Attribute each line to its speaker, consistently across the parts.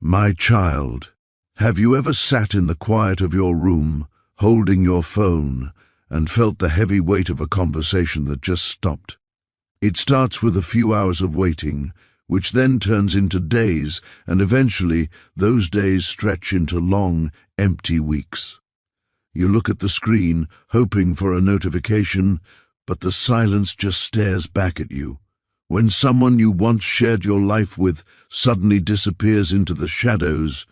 Speaker 1: My child, have you ever sat in the quiet of your room, holding your phone, and felt the heavy weight of a conversation that just stopped? It starts with a few hours of waiting, which then turns into days, and eventually those days stretch into long, empty weeks. You look at the screen, hoping for a notification, but the silence just stares back at you. When someone you once shared your life with suddenly disappears into the shadows,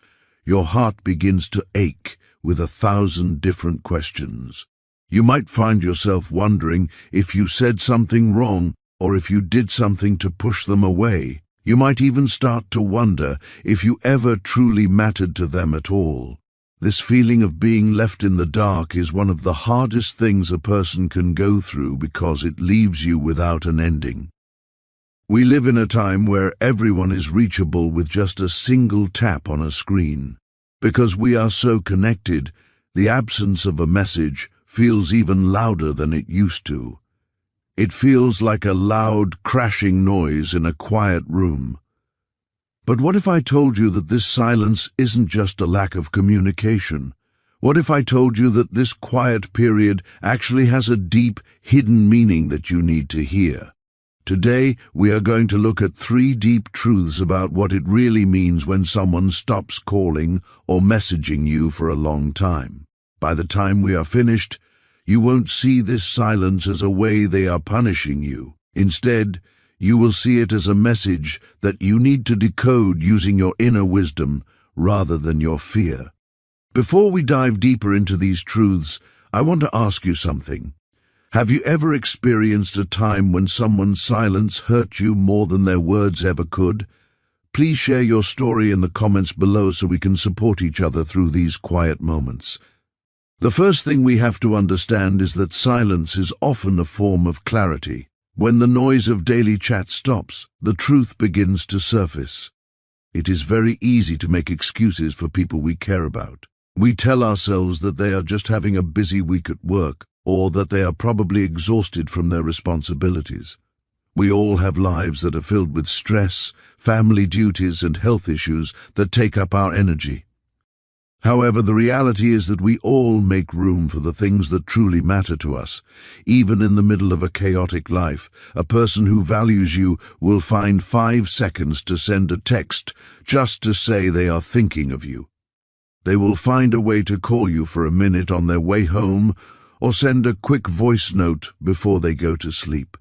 Speaker 1: your heart begins to ache with 1,000 different questions. You might find yourself wondering if you said something wrong or if you did something to push them away. You might even start to wonder if you ever truly mattered to them at all. This feeling of being left in the dark is one of the hardest things a person can go through because it leaves you without an ending. We live in a time where everyone is reachable with just a single tap on a screen. Because we are so connected, the absence of a message feels even louder than it used to. It feels like a loud, crashing noise in a quiet room. But what if I told you that this silence isn't just a lack of communication? What if I told you that this quiet period actually has a deep, hidden meaning that you need to hear? Today, we are going to look at 3 deep truths about what it really means when someone stops calling or messaging you for a long time. By the time we are finished, you won't see this silence as a way they are punishing you. Instead, you will see it as a message that you need to decode using your inner wisdom rather than your fear. Before we dive deeper into these truths, I want to ask you something. Have you ever experienced a time when someone's silence hurt you more than their words ever could? Please share your story in the comments below so we can support each other through these quiet moments. The first thing we have to understand is that silence is often a form of clarity. When the noise of daily chat stops, the truth begins to surface. It is very easy to make excuses for people we care about. We tell ourselves that they are just having a busy week at work, or that they are probably exhausted from their responsibilities. We all have lives that are filled with stress, family duties, and health issues that take up our energy. However, the reality is that we all make room for the things that truly matter to us. Even in the middle of a chaotic life, a person who values you will find 5 seconds to send a text just to say they are thinking of you. They will find a way to call you for a minute on their way home, or send a quick voice note before they go to sleep.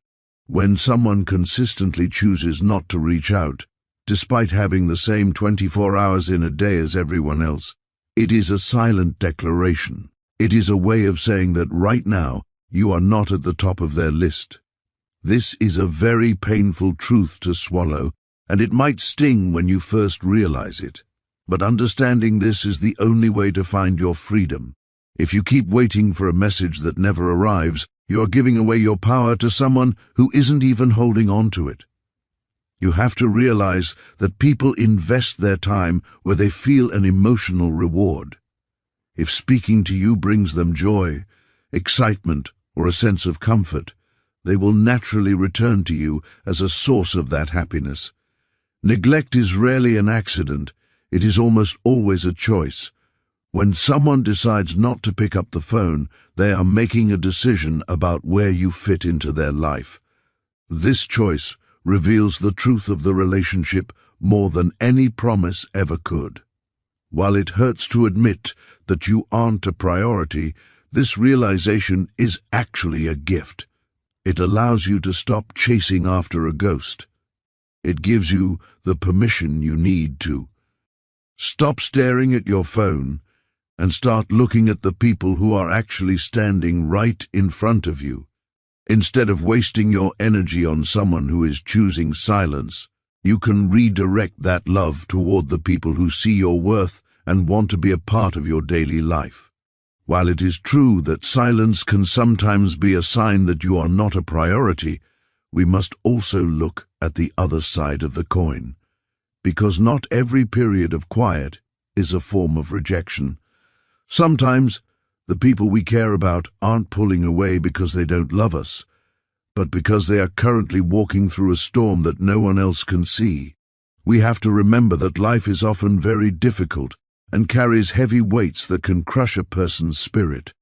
Speaker 1: When someone consistently chooses not to reach out, despite having the same 24 hours in a day as everyone else, it is a silent declaration. It is a way of saying that right now you are not at the top of their list. This is a very painful truth to swallow, and it might sting when you first realize it. But understanding this is the only way to find your freedom. If you keep waiting for a message that never arrives, you are giving away your power to someone who isn't even holding on to it. You have to realize that people invest their time where they feel an emotional reward. If speaking to you brings them joy, excitement, or a sense of comfort, they will naturally return to you as a source of that happiness. Neglect is rarely an accident, it is almost always a choice. When someone decides not to pick up the phone, they are making a decision about where you fit into their life. This choice reveals the truth of the relationship more than any promise ever could. While it hurts to admit that you aren't a priority, this realization is actually a gift. It allows you to stop chasing after a ghost. It gives you the permission you need to stop staring at your phone and start looking at the people who are actually standing right in front of you. Instead of wasting your energy on someone who is choosing silence, you can redirect that love toward the people who see your worth and want to be a part of your daily life. While it is true that silence can sometimes be a sign that you are not a priority, we must also look at the other side of the coin. Because not every period of quiet is a form of rejection. Sometimes, the people we care about aren't pulling away because they don't love us, but because they are currently walking through a storm that no one else can see. We have to remember that life is often very difficult and carries heavy weights that can crush a person's spirit.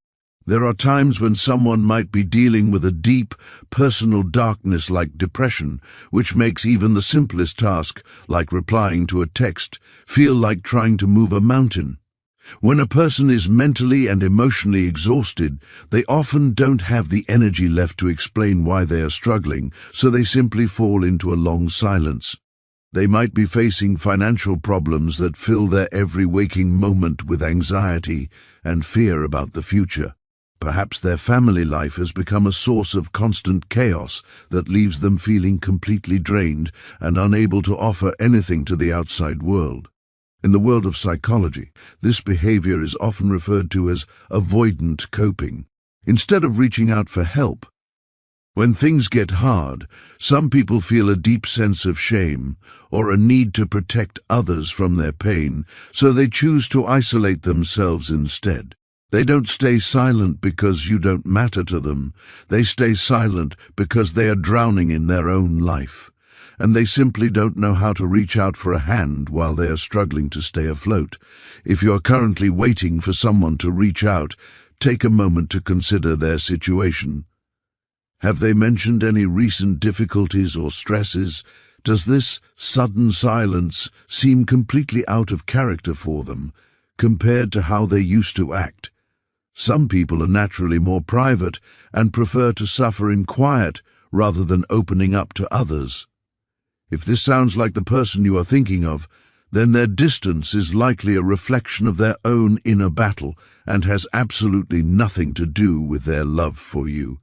Speaker 1: There are times when someone might be dealing with a deep, personal darkness like depression, which makes even the simplest task, like replying to a text, feel like trying to move a mountain. When a person is mentally and emotionally exhausted, they often don't have the energy left to explain why they are struggling, so they simply fall into a long silence. They might be facing financial problems that fill their every waking moment with anxiety and fear about the future. Perhaps their family life has become a source of constant chaos that leaves them feeling completely drained and unable to offer anything to the outside world. In the world of psychology, this behavior is often referred to as avoidant coping. Instead of reaching out for help, when things get hard, some people feel a deep sense of shame or a need to protect others from their pain, so they choose to isolate themselves instead. They don't stay silent because you don't matter to them. They stay silent because they are drowning in their own life, and they simply don't know how to reach out for a hand while they are struggling to stay afloat. If you are currently waiting for someone to reach out, take a moment to consider their situation. Have they mentioned any recent difficulties or stresses? Does this sudden silence seem completely out of character for them, compared to how they used to act? Some people are naturally more private and prefer to suffer in quiet rather than opening up to others. If this sounds like the person you are thinking of, then their distance is likely a reflection of their own inner battle and has absolutely nothing to do with their love for you.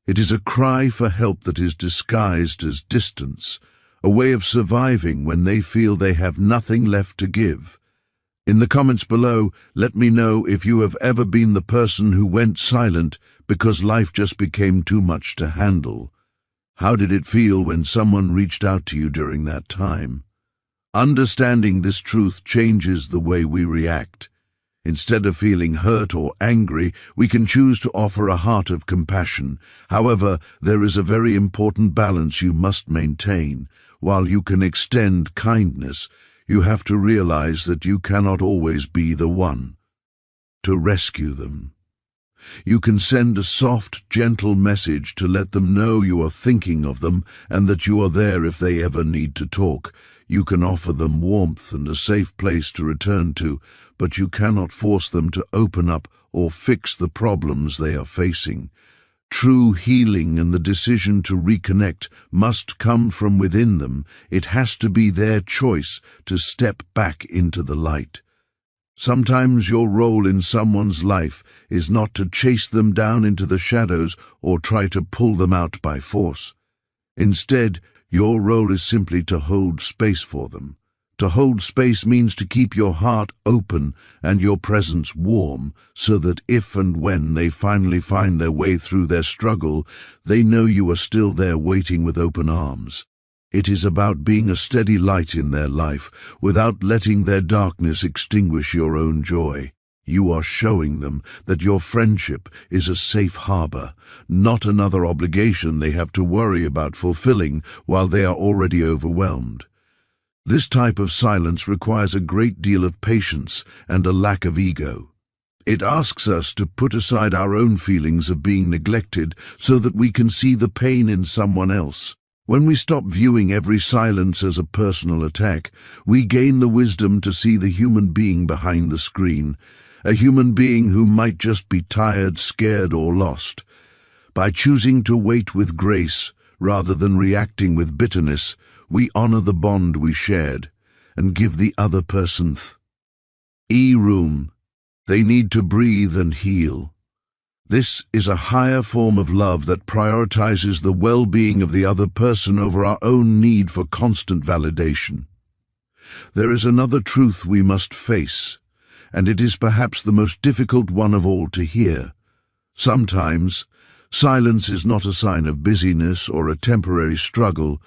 Speaker 1: It is a cry for help that is disguised as distance, a way of surviving when they feel they have nothing left to give. In the comments below, let me know if you have ever been the person who went silent because life just became too much to handle. How did it feel when someone reached out to you during that time? Understanding this truth changes the way we react. Instead of feeling hurt or angry, we can choose to offer a heart of compassion. However, there is a very important balance you must maintain. While you can extend kindness, you have to realize that you cannot always be the one to rescue them. You can send a soft, gentle message to let them know you are thinking of them and that you are there if they ever need to talk. You can offer them warmth and a safe place to return to, but you cannot force them to open up or fix the problems they are facing. True healing and the decision to reconnect must come from within them. It has to be their choice to step back into the light. Sometimes your role in someone's life is not to chase them down into the shadows or try to pull them out by force. Instead, your role is simply to hold space for them. To hold space means to keep your heart open and your presence warm, so that if and when they finally find their way through their struggle, they know you are still there waiting with open arms. It is about being a steady light in their life, without letting their darkness extinguish your own joy. You are showing them that your friendship is a safe harbor, not another obligation they have to worry about fulfilling while they are already overwhelmed. This type of silence requires a great deal of patience and a lack of ego. It asks us to put aside our own feelings of being neglected so that we can see the pain in someone else. When we stop viewing every silence as a personal attack, we gain the wisdom to see the human being behind the screen, a human being who might just be tired, scared, or lost. By choosing to wait with grace rather than reacting with bitterness, we honor the bond we shared and give the other person room. They need to breathe and heal. This is a higher form of love that prioritizes the well-being of the other person over our own need for constant validation. There is another truth we must face, and it is perhaps the most difficult one of all to hear. Sometimes, silence is not a sign of busyness or a temporary struggle,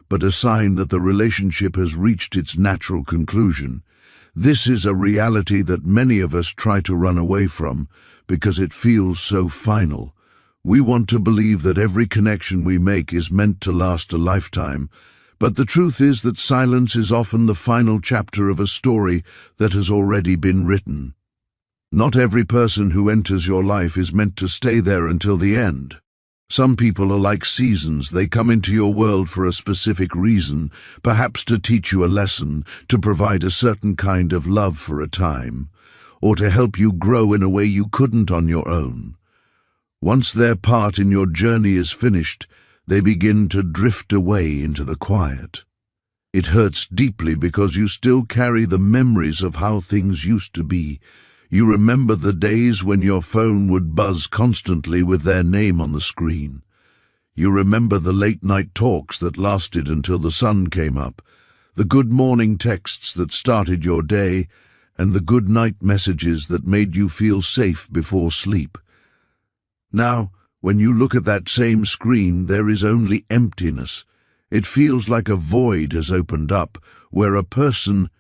Speaker 1: but a sign that the relationship has reached its natural conclusion. This is a reality that many of us try to run away from because it feels so final. We want to believe that every connection we make is meant to last a lifetime, But the truth is that silence is often the final chapter of a story that has already been written. Not every person who enters your life is meant to stay there until the end. Some people are like seasons. They come into your world for a specific reason, perhaps to teach you a lesson, to provide a certain kind of love for a time, or to help you grow in a way you couldn't on your own. Once their part in your journey is finished, they begin to drift away into the quiet. It hurts deeply because you still carry the memories of how things used to be. You remember the days when your phone would buzz constantly with their name on the screen. You remember the late-night talks that lasted until the sun came up, the good morning texts that started your day, and the good night messages that made you feel safe before sleep. Now, when you look at that same screen, there is only emptiness. It feels like a void has opened up where a person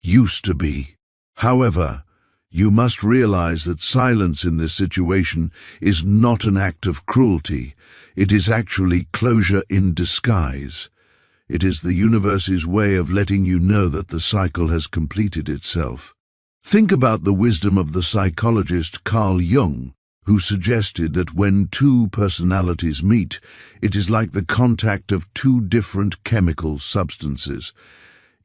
Speaker 1: used to be. However, you must realize that silence in this situation is not an act of cruelty. It is actually closure in disguise. It is the universe's way of letting you know that the cycle has completed itself. Think about the wisdom of the psychologist Carl Jung, who suggested that when two personalities meet, it is like the contact of two different chemical substances.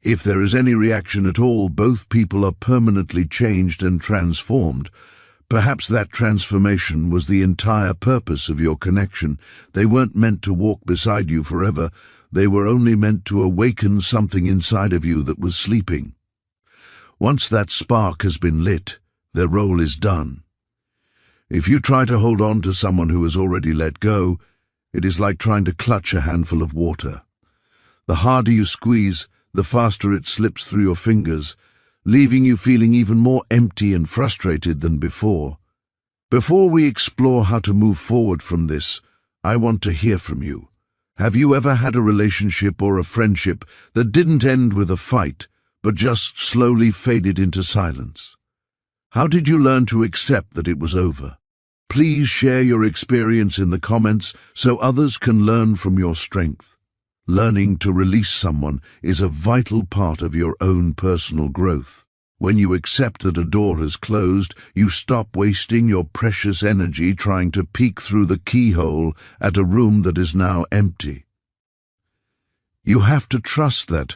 Speaker 1: If there is any reaction at all, both people are permanently changed and transformed. Perhaps that transformation was the entire purpose of your connection. They weren't meant to walk beside you forever. They were only meant to awaken something inside of you that was sleeping. Once that spark has been lit, their role is done. If you try to hold on to someone who has already let go, it is like trying to clutch a handful of water. The harder you squeeze, the faster it slips through your fingers, leaving you feeling even more empty and frustrated than before. Before we explore how to move forward from this, I want to hear from you. Have you ever had a relationship or a friendship that didn't end with a fight, but just slowly faded into silence? How did you learn to accept that it was over? Please share your experience in the comments so others can learn from your strength. Learning to release someone is a vital part of your own personal growth. When you accept that a door has closed, you stop wasting your precious energy trying to peek through the keyhole at a room that is now empty. You have to trust that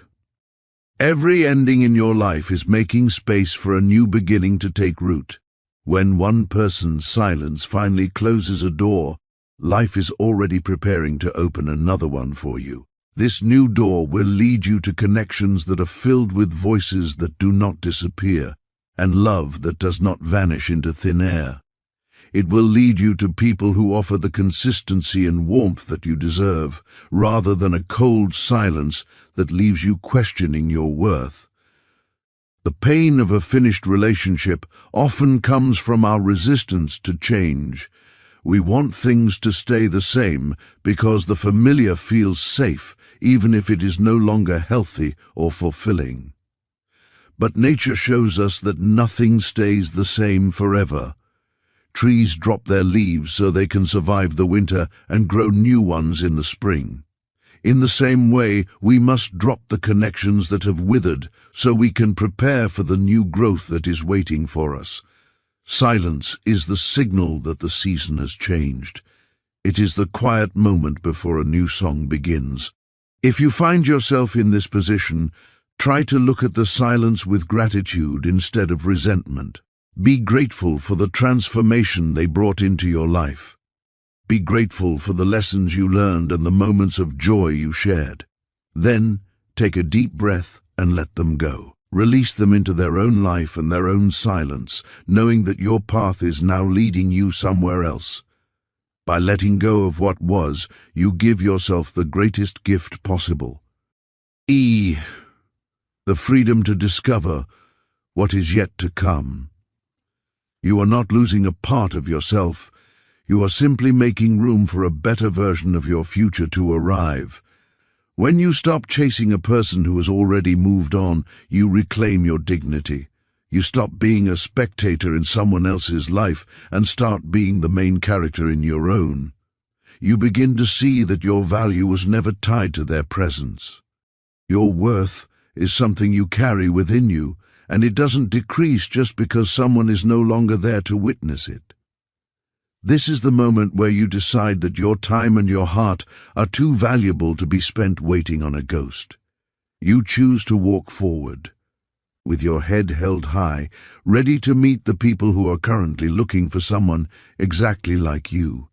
Speaker 1: every ending in your life is making space for a new beginning to take root. When one person's silence finally closes a door, life is already preparing to open another one for you. This new door will lead you to connections that are filled with voices that do not disappear, and love that does not vanish into thin air. It will lead you to people who offer the consistency and warmth that you deserve, rather than a cold silence that leaves you questioning your worth. The pain of a finished relationship often comes from our resistance to change. We want things to stay the same because the familiar feels safe, even if it is no longer healthy or fulfilling. But nature shows us that nothing stays the same forever. Trees drop their leaves so they can survive the winter and grow new ones in the spring. In the same way, we must drop the connections that have withered so we can prepare for the new growth that is waiting for us. Silence is the signal that the season has changed. It is the quiet moment before a new song begins. If you find yourself in this position, try to look at the silence with gratitude instead of resentment. Be grateful for the transformation they brought into your life. Be grateful for the lessons you learned and the moments of joy you shared. Then, take a deep breath and let them go. Release them into their own life and their own silence, knowing that your path is now leading you somewhere else. By letting go of what was, you give yourself the greatest gift possible. The freedom to discover what is yet to come. You are not losing a part of yourself. You are simply making room for a better version of your future to arrive. When you stop chasing a person who has already moved on, you reclaim your dignity. You stop being a spectator in someone else's life and start being the main character in your own. you begin to see that your value was never tied to their presence. Your worth is something you carry within you, and it doesn't decrease just because someone is no longer there to witness it. This is the moment where you decide that your time and your heart are too valuable to be spent waiting on a ghost. You choose to walk forward, with your head held high, ready to meet the people who are currently looking for someone exactly like you.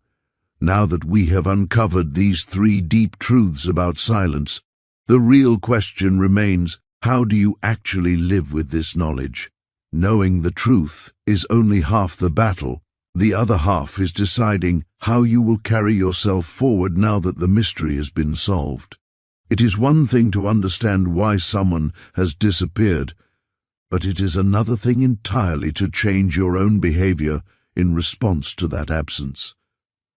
Speaker 1: Now that we have uncovered these 3 deep truths about silence, the real question remains, how do you actually live with this knowledge? Knowing the truth is only half the battle. The other half is deciding how you will carry yourself forward now that the mystery has been solved. It is one thing to understand why someone has disappeared, but it is another thing entirely to change your own behavior in response to that absence.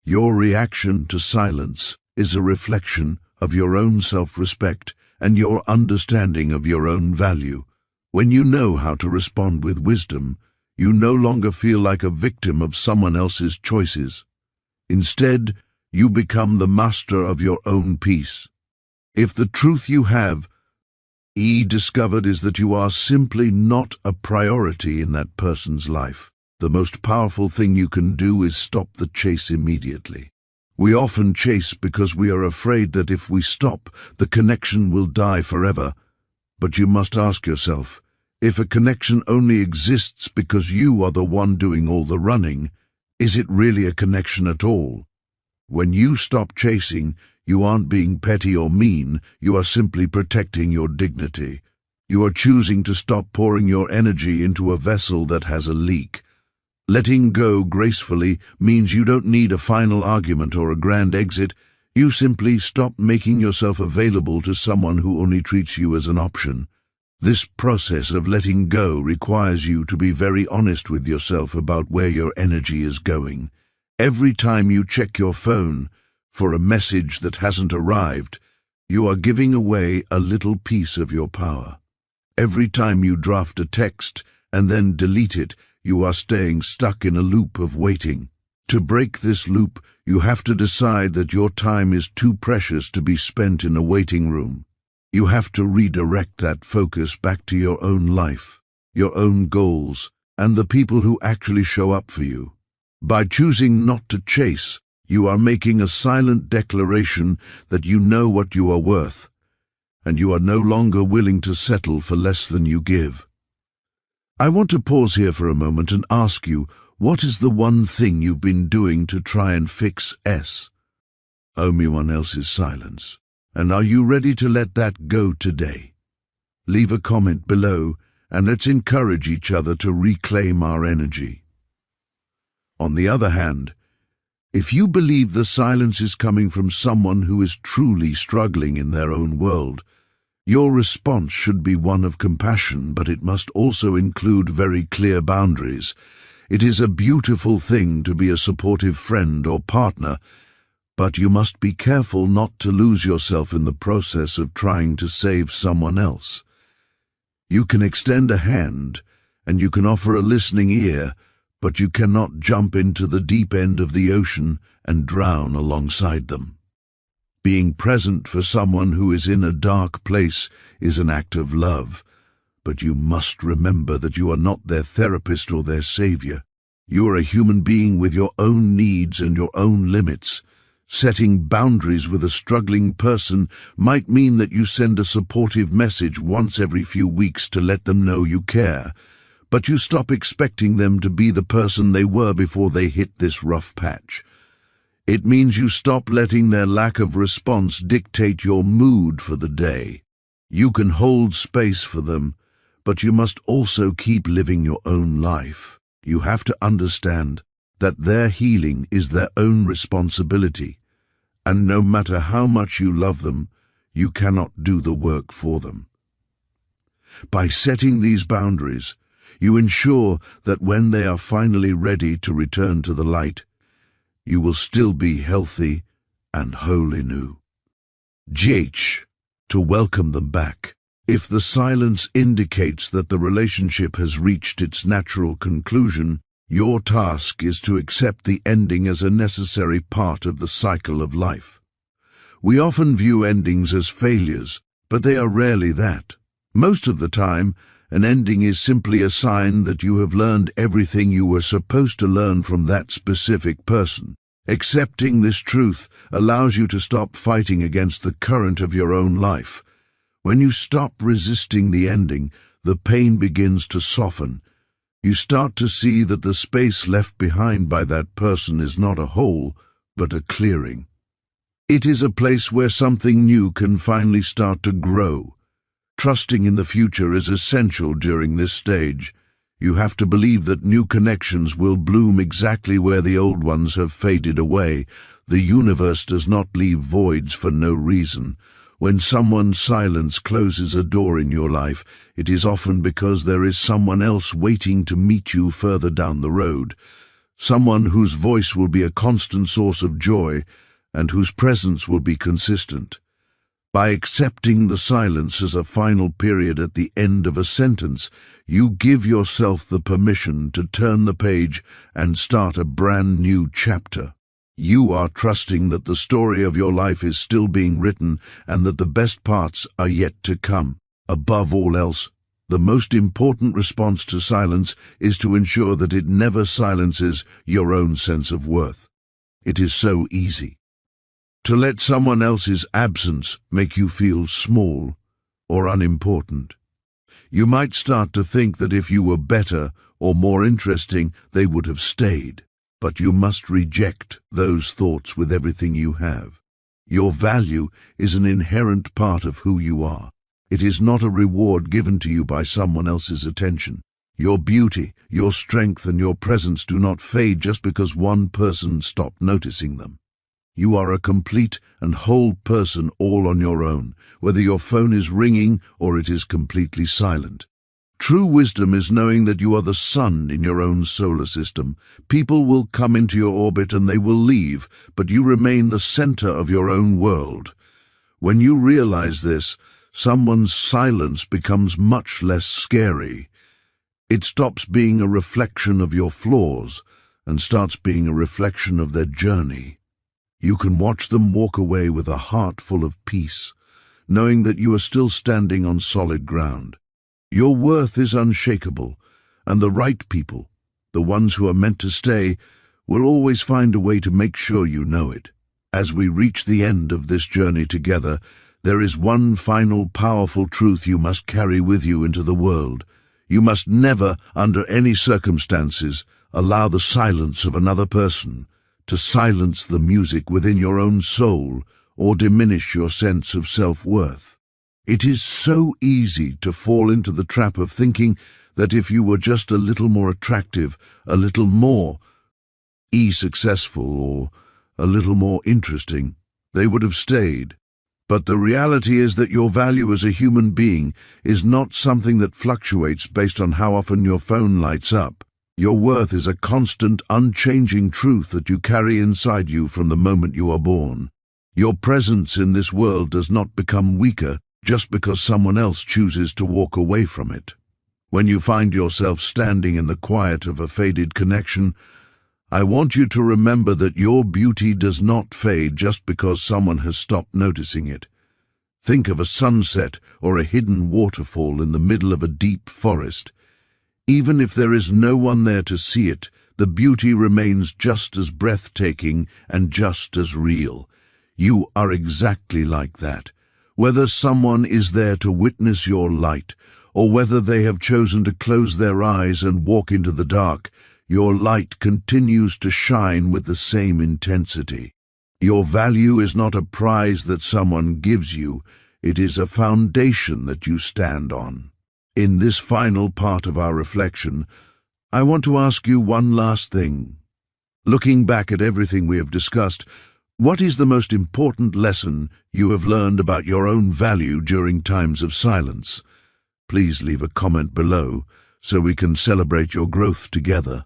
Speaker 1: Your reaction to silence is a reflection of your own self-respect and your understanding of your own value. When you know how to respond with wisdom, you no longer feel like a victim of someone else's choices. Instead, you become the master of your own peace. If the truth you have discovered is that you are simply not a priority in that person's life, the most powerful thing you can do is stop the chase immediately. We often chase because we are afraid that if we stop, the connection will die forever. But you must ask yourself, if a connection only exists because you are the one doing all the running, is it really a connection at all? When you stop chasing, you aren't being petty or mean, you are simply protecting your dignity. You are choosing to stop pouring your energy into a vessel that has a leak. Letting go gracefully means you don't need a final argument or a grand exit. You simply stop making yourself available to someone who only treats you as an option. This process of letting go requires you to be very honest with yourself about where your energy is going. Every time you check your phone for a message that hasn't arrived, you are giving away a little piece of your power. Every time you draft a text and then delete it, you are staying stuck in a loop of waiting. To break this loop, you have to decide that your time is too precious to be spent in a waiting room. You have to redirect that focus back to your own life, your own goals, and the people who actually show up for you. By choosing not to chase, you are making a silent declaration that you know what you are worth, and you are no longer willing to settle for less than you give. I want to pause here for a moment and ask you, what is the one thing you've been doing to try and fix anyone else's silence? And are you ready to let that go today? Leave a comment below and let's encourage each other to reclaim our energy. On the other hand, if you believe the silence is coming from someone who is truly struggling in their own world, your response should be one of compassion, but it must also include very clear boundaries. It is a beautiful thing to be a supportive friend or partner, but you must be careful not to lose yourself in the process of trying to save someone else. You can extend a hand, and you can offer a listening ear, but you cannot jump into the deep end of the ocean and drown alongside them. Being present for someone who is in a dark place is an act of love, but you must remember that you are not their therapist or their savior. You are a human being with your own needs and your own limits. Setting boundaries with a struggling person might mean that you send a supportive message once every few weeks to let them know you care, but you stop expecting them to be the person they were before they hit this rough patch. It means you stop letting their lack of response dictate your mood for the day. You can hold space for them, but you must also keep living your own life. You have to understand that their healing is their own responsibility, and no matter how much you love them, you cannot do the work for them. By setting these boundaries, you ensure that when they are finally ready to return to the light, you will still be healthy and wholly new. To welcome them back. If the silence indicates that the relationship has reached its natural conclusion, Your task is to accept the ending as a necessary part of the cycle of life. We often view endings as failures, but they are rarely that. Most of the time, an ending is simply a sign that you have learned everything you were supposed to learn from that specific person. Accepting this truth allows you to stop fighting against the current of your own life. When you stop resisting the ending, the pain begins to soften. You start to see that the space left behind by that person is not a hole, but a clearing. It is a place where something new can finally start to grow. Trusting in the future is essential during this stage. You have to believe that new connections will bloom exactly where the old ones have faded away. The universe does not leave voids for no reason. When someone's silence closes a door in your life, it is often because there is someone else waiting to meet you further down the road. Someone whose voice will be a constant source of joy and whose presence will be consistent. By accepting the silence as a final period at the end of a sentence, you give yourself the permission to turn the page and start a brand new chapter. You are trusting that the story of your life is still being written and that the best parts are yet to come. Above all else, the most important response to silence is to ensure that it never silences your own sense of worth. It is so easy to let someone else's absence make you feel small or unimportant. You might start to think that if you were better or more interesting, they would have stayed. But you must reject those thoughts with everything you have. Your value is an inherent part of who you are. It is not a reward given to you by someone else's attention. Your beauty, your strength, and your presence do not fade just because one person stopped noticing them. You are a complete and whole person all on your own, whether your phone is ringing or it is completely silent. True wisdom is knowing that you are the sun in your own solar system. People will come into your orbit and they will leave, but you remain the center of your own world. When you realize this, someone's silence becomes much less scary. It stops being a reflection of your flaws and starts being a reflection of their journey. You can watch them walk away with a heart full of peace, knowing that you are still standing on solid ground. Your worth is unshakable, and the right people, the ones who are meant to stay, will always find a way to make sure you know it. As we reach the end of this journey together, there is one final powerful truth you must carry with you into the world. You must never, under any circumstances, allow the silence of another person to silence the music within your own soul or diminish your sense of self-worth. It is so easy to fall into the trap of thinking that if you were just a little more attractive, a little more successful, or a little more interesting, they would have stayed. But the reality is that your value as a human being is not something that fluctuates based on how often your phone lights up. Your worth is a constant, unchanging truth that you carry inside you from the moment you are born. Your presence in this world does not become weaker just because someone else chooses to walk away from it. When you find yourself standing in the quiet of a faded connection, I want you to remember that your beauty does not fade just because someone has stopped noticing it. Think of a sunset or a hidden waterfall in the middle of a deep forest. Even if there is no one there to see it, the beauty remains just as breathtaking and just as real. You are exactly like that. Whether someone is there to witness your light, or whether they have chosen to close their eyes and walk into the dark, your light continues to shine with the same intensity. Your value is not a prize that someone gives you, it is a foundation that you stand on. In this final part of our reflection, I want to ask you one last thing. Looking back at everything we have discussed, what is the most important lesson you have learned about your own value during times of silence? Please leave a comment below so we can celebrate your growth together.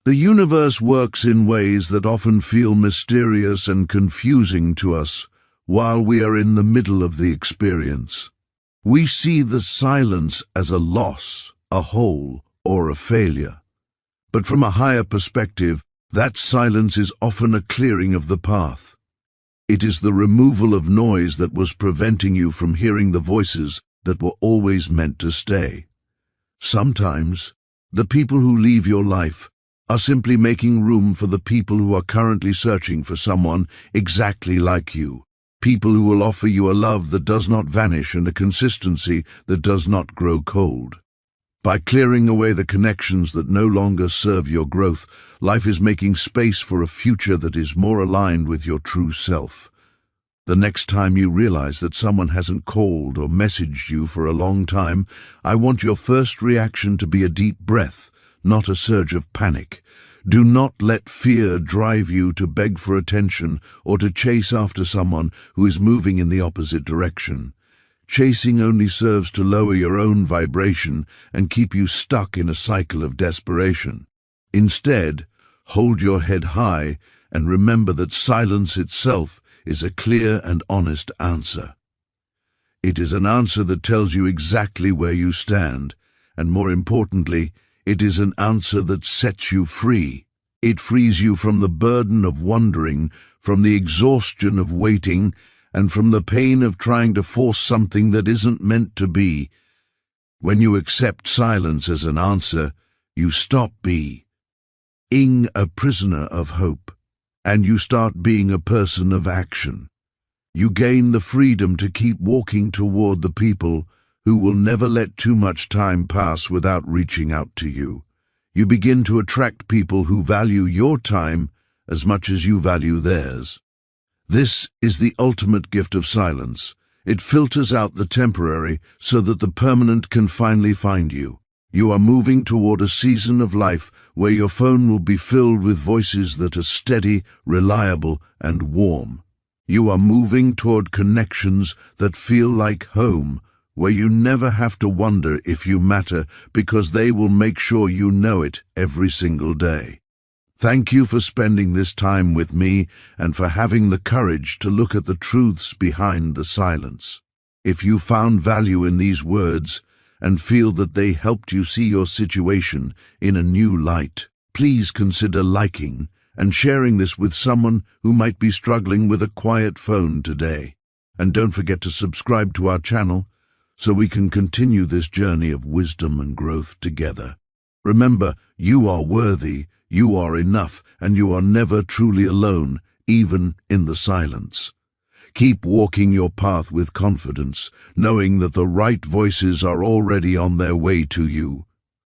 Speaker 1: The universe works in ways that often feel mysterious and confusing to us while we are in the middle of the experience. We see the silence as a loss, a hole, or a failure. But from a higher perspective, that silence is often a clearing of the path. It is the removal of noise that was preventing you from hearing the voices that were always meant to stay. Sometimes, the people who leave your life are simply making room for the people who are currently searching for someone exactly like you. People who will offer you a love that does not vanish and a consistency that does not grow cold. By clearing away the connections that no longer serve your growth, life is making space for a future that is more aligned with your true self. The next time you realize that someone hasn't called or messaged you for a long time, I want your first reaction to be a deep breath, not a surge of panic. Do not let fear drive you to beg for attention or to chase after someone who is moving in the opposite direction. Chasing only serves to lower your own vibration and keep you stuck in a cycle of desperation. Instead, hold your head high and remember that silence itself is a clear and honest answer. It is an answer that tells you exactly where you stand, and more importantly, it is an answer that sets you free. It frees you from the burden of wondering, from the exhaustion of waiting, and from the pain of trying to force something that isn't meant to be. When you accept silence as an answer, you stop being a prisoner of hope, and you start being a person of action. You gain the freedom to keep walking toward the people who will never let too much time pass without reaching out to you. You begin to attract people who value your time as much as you value theirs. This is the ultimate gift of silence. It filters out the temporary so that the permanent can finally find you. You are moving toward a season of life where your phone will be filled with voices that are steady, reliable, and warm. You are moving toward connections that feel like home, where you never have to wonder if you matter because they will make sure you know it every single day. Thank you for spending this time with me and for having the courage to look at the truths behind the silence. If you found value in these words and feel that they helped you see your situation in a new light, please consider liking and sharing this with someone who might be struggling with a quiet phone today. And don't forget to subscribe to our channel so we can continue this journey of wisdom and growth together. Remember, you are worthy, you are enough, and you are never truly alone, even in the silence. Keep walking your path with confidence, knowing that the right voices are already on their way to you.